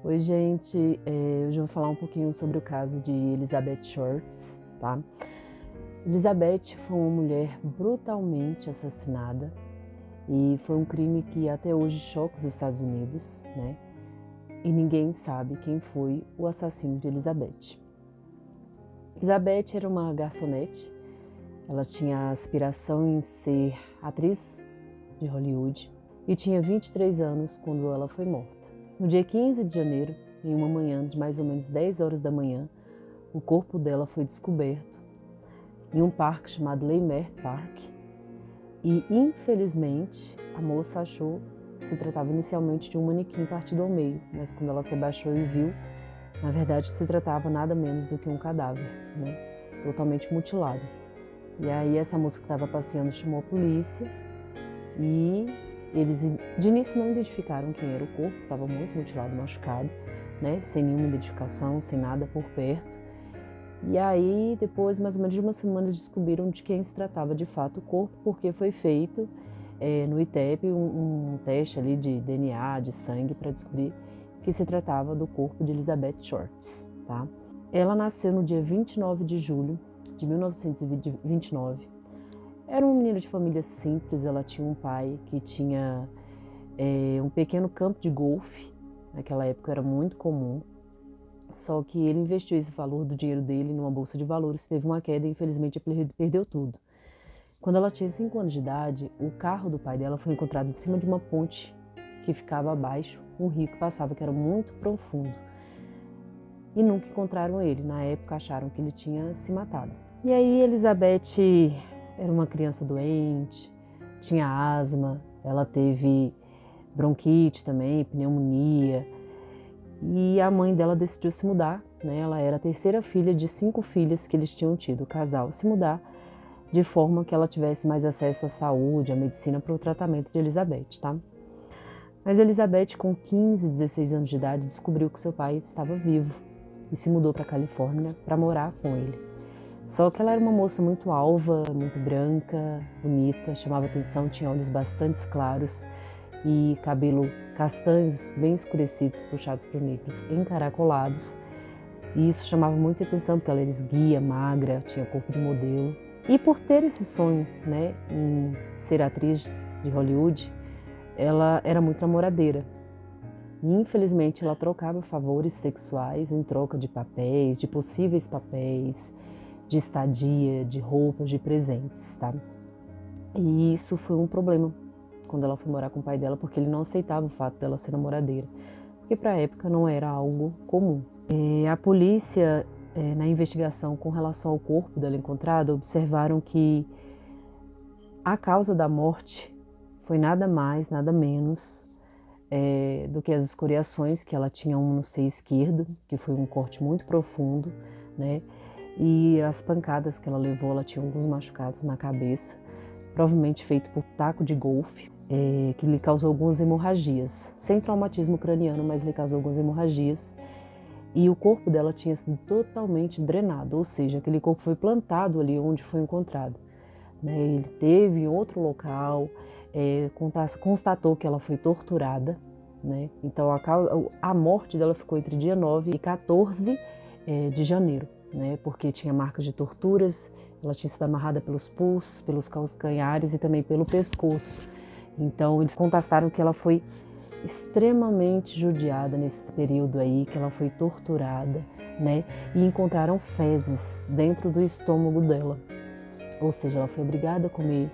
Oi, gente. Hoje eu vou falar um pouquinho sobre o caso de Elizabeth Shorts, tá? Elizabeth foi uma mulher brutalmente assassinada e foi um crime que até hoje choca os Estados Unidos, né? E ninguém sabe quem foi o assassino de Elizabeth. Elizabeth era uma garçonete, ela tinha aspiração em ser atriz de Hollywood e tinha 23 anos quando ela foi morta. No dia 15 de janeiro, em uma manhã de mais ou menos 10 horas da manhã, o corpo dela foi descoberto em um parque chamado Leimert Park e, infelizmente, a moça achou que se tratava inicialmente de um manequim partido ao meio, mas quando ela se abaixou e viu, na verdade, que se tratava nada menos do que um cadáver, né? Totalmente mutilado. E aí essa moça que estava passeando chamou a polícia e eles de início não identificaram quem era o corpo, estava muito mutilado, machucado, né? Sem nenhuma identificação, sem nada por perto. E aí depois, mais ou menos de uma semana, descobriram de quem se tratava de fato o corpo, porque foi feito no ITEP um teste ali de DNA, de sangue, para descobrir que se tratava do corpo de Elizabeth Shorts, tá? Ela nasceu no dia 29 de julho de 1929. Era uma menina de família simples, ela tinha um pai que tinha um pequeno campo de golfe, naquela época era muito comum, só que ele investiu esse valor do dinheiro dele numa bolsa de valores, teve uma queda e infelizmente perdeu tudo. Quando ela tinha 5 anos de idade, o carro do pai dela foi encontrado em cima de uma ponte que ficava abaixo, um rio que passava, que era muito profundo. E nunca encontraram ele, na época acharam que ele tinha se matado. E aí Elizabeth era uma criança doente, tinha asma, ela teve bronquite também, pneumonia, e a mãe dela decidiu se mudar, né? Ela era a terceira filha de 5 filhas que eles tinham tido, o casal, se mudar de forma que ela tivesse mais acesso à saúde, à medicina para o tratamento de Elizabeth, tá? Mas Elizabeth, com 15, 16 anos de idade, descobriu que seu pai estava vivo e se mudou para a Califórnia para morar com ele. Só que ela era uma moça muito alva, muito branca, bonita, chamava atenção, tinha olhos bastante claros e cabelo castanhos bem escurecidos, puxados para negros, encaracolados. E isso chamava muita atenção porque ela era esguia, magra, tinha corpo de modelo. E por ter esse sonho, né, em ser atriz de Hollywood, ela era muito namoradeira. E infelizmente ela trocava favores sexuais em troca de papéis, de possíveis papéis, de estadia, de roupas, de presentes, tá? E isso foi um problema quando ela foi morar com o pai dela, porque ele não aceitava o fato dela ser namoradeira, porque para a época não era algo comum. A polícia, na investigação com relação ao corpo dela encontrado, observaram que a causa da morte foi nada mais, nada menos do que as escoriações, que ela tinha um no seio esquerdo, que foi um corte muito profundo, né? E as pancadas que ela levou, ela tinha alguns machucados na cabeça, provavelmente feito por taco de golfe, que lhe causou algumas hemorragias, sem traumatismo craniano, mas lhe causou algumas hemorragias. E o corpo dela tinha sido totalmente drenado, ou seja, aquele corpo foi plantado ali onde foi encontrado, né? Ele teve em outro local, constatou que ela foi torturada, né? Então a morte dela ficou entre dia 9 e 14 de janeiro, né? Porque tinha marcas de torturas, ela tinha sido amarrada pelos pulsos, pelos calcanhares e também pelo pescoço. Então eles contestaram que ela foi extremamente judiada nesse período aí, que ela foi torturada, né? E encontraram fezes dentro do estômago dela. Ou seja, ela foi obrigada a comer,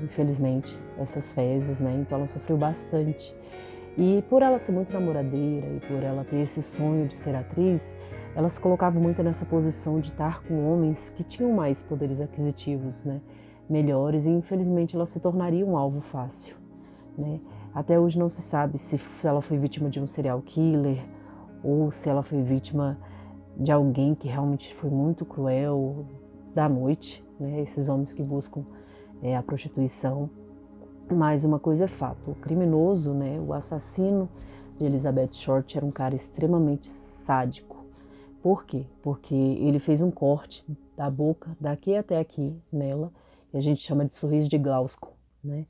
infelizmente, essas fezes, né? Então ela sofreu bastante. E por ela ser muito namoradeira e por ela ter esse sonho de ser atriz, ela se colocava muito nessa posição de estar com homens que tinham mais poderes aquisitivos, né? Melhores, e infelizmente ela se tornaria um alvo fácil, né? Até hoje não se sabe se ela foi vítima de um serial killer ou se ela foi vítima de alguém que realmente foi muito cruel da noite, né? Esses homens que buscam a prostituição. Mas uma coisa é fato, o criminoso, né, o assassino de Elizabeth Short era um cara extremamente sádico. Por quê? Porque ele fez um corte da boca daqui até aqui nela, que a gente chama de sorriso de Glasgow, né?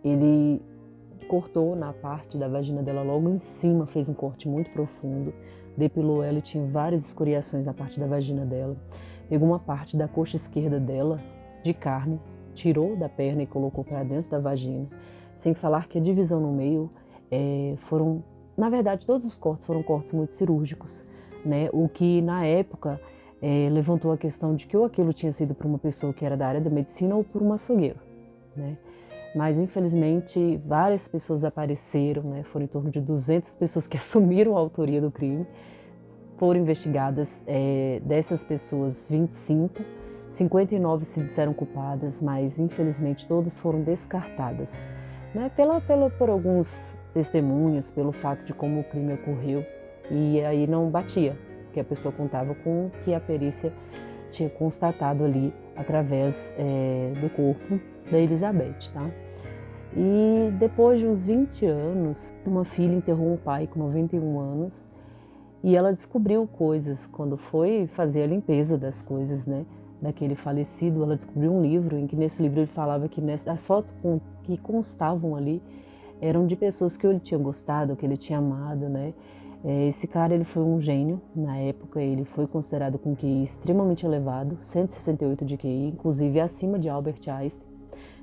Ele cortou na parte da vagina dela logo em cima, fez um corte muito profundo, depilou ela e tinha várias escoriações na parte da vagina dela. Pegou uma parte da coxa esquerda dela, de carne, tirou da perna e colocou para dentro da vagina, sem falar que a divisão no meio foram, na verdade, todos os cortes foram cortes muito cirúrgicos, né? O que na época levantou a questão de que ou aquilo tinha sido por uma pessoa que era da área da medicina ou por um açougueiro, né? Mas infelizmente várias pessoas apareceram, né? Foram em torno de 200 pessoas que assumiram a autoria do crime, foram investigadas, dessas pessoas 25, 59 se disseram culpadas, mas infelizmente todas foram descartadas, né? Por alguns testemunhas, pelo fato de como o crime ocorreu, e aí não batia, porque a pessoa contava com o que a perícia tinha constatado ali através do corpo da Elizabeth, tá? E depois de uns 20 anos, uma filha enterrou um pai com 91 anos e ela descobriu coisas quando foi fazer a limpeza das coisas, né, daquele falecido. Ela descobriu um livro em que nesse livro ele falava que as fotos que constavam ali eram de pessoas que ele tinha gostado, que ele tinha amado, né? Esse cara, ele foi um gênio. Na época ele foi considerado com QI extremamente elevado, 168 de QI, inclusive acima de Albert Einstein.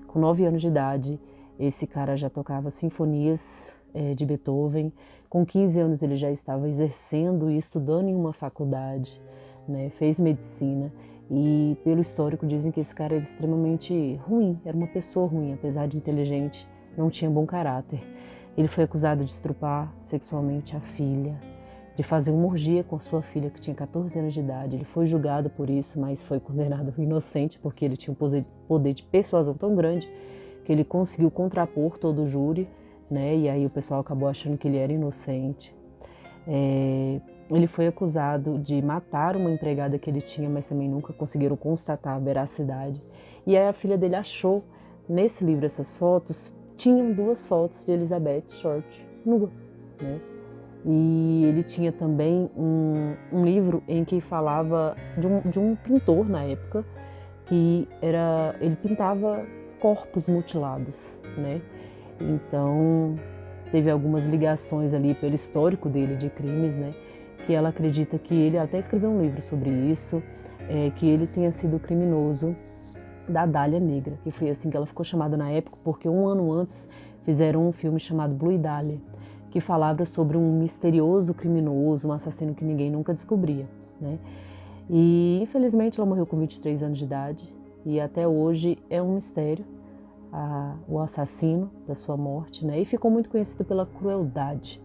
Com 9 anos de idade, esse cara já tocava sinfonias de Beethoven. Com 15 anos ele já estava exercendo e estudando em uma faculdade, né? Fez medicina e pelo histórico dizem que esse cara era extremamente ruim, era uma pessoa ruim, apesar de inteligente, não tinha bom caráter. Ele foi acusado de estrupar sexualmente a filha, de fazer uma orgia com a sua filha que tinha 14 anos de idade. Ele foi julgado por isso, mas foi condenado inocente porque ele tinha um poder de persuasão tão grande que ele conseguiu contrapor todo o júri, né? E aí o pessoal acabou achando que ele era inocente. Ele foi acusado de matar uma empregada que ele tinha, mas também nunca conseguiram constatar a veracidade. E aí a filha dele achou nesse livro essas fotos, tinham 2 fotos de Elizabeth Short nua, né? E ele tinha também um livro em que falava de um pintor na época, que ele pintava corpos mutilados, né? Então teve algumas ligações ali pelo histórico dele de crimes, né? Que ela acredita que ele até escreveu um livro sobre isso, que ele tenha sido criminoso da Dália Negra, que foi assim que ela ficou chamada na época, porque um ano antes fizeram um filme chamado Blue Dahlia, que falava sobre um misterioso criminoso, um assassino que ninguém nunca descobria, né? E infelizmente ela morreu com 23 anos de idade e até hoje é um mistério o assassino da sua morte, né? E ficou muito conhecido pela crueldade,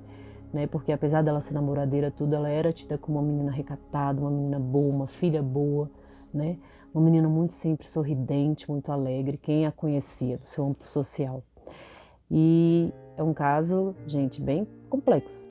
né? Porque apesar dela ser namoradeira tudo, ela era tida como uma menina recatada, uma menina boa, uma filha boa, né? Uma menina muito simples, sorridente, muito alegre, quem a conhecia do seu âmbito social. E é um caso, gente, bem complexo.